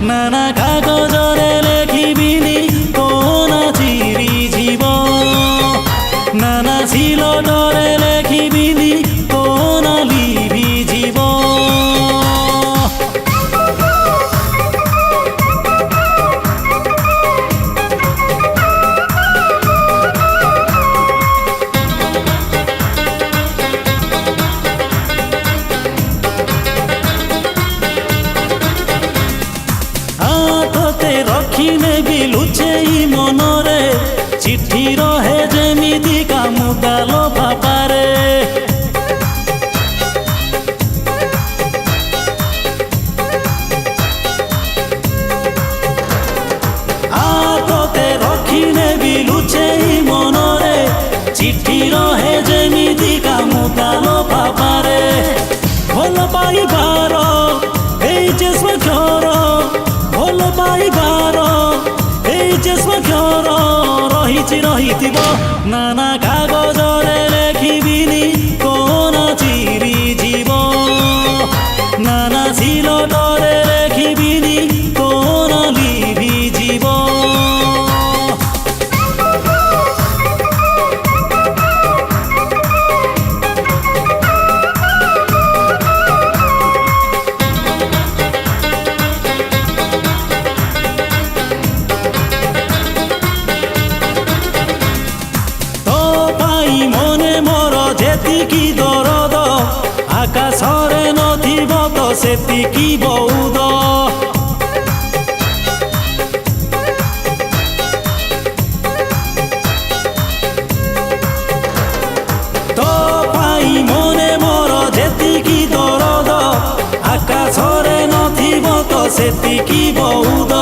নানা কাগজরে লেখিবিনি কোন চিরি জীব নানা সিলটরে লেখিবিনি কোন লিভি জীব रखिने भी लुचेई मनरे चिट्ठी रहे जेमिति कामुगालो बापारे आतते रखिने भी लुचेई मनरे चिट्ठी रहे जेमिति कामुगालो बापारे भल पाइबार एई चेष्टा कर भल पाइबार एई चेष्टा कर रहिथिब नाना कागजरे लेखिबिनी कोन चिरी जीव नाना सिलटरे लेखिबिनी कोन लिभि जीव मने मोर जेतिकी दरद आकाशरे नथिब तो सेतिकी बौद तो पाई मने मोर जेतिकी दरद आकाशरे नथिब तो सेतिकी बौद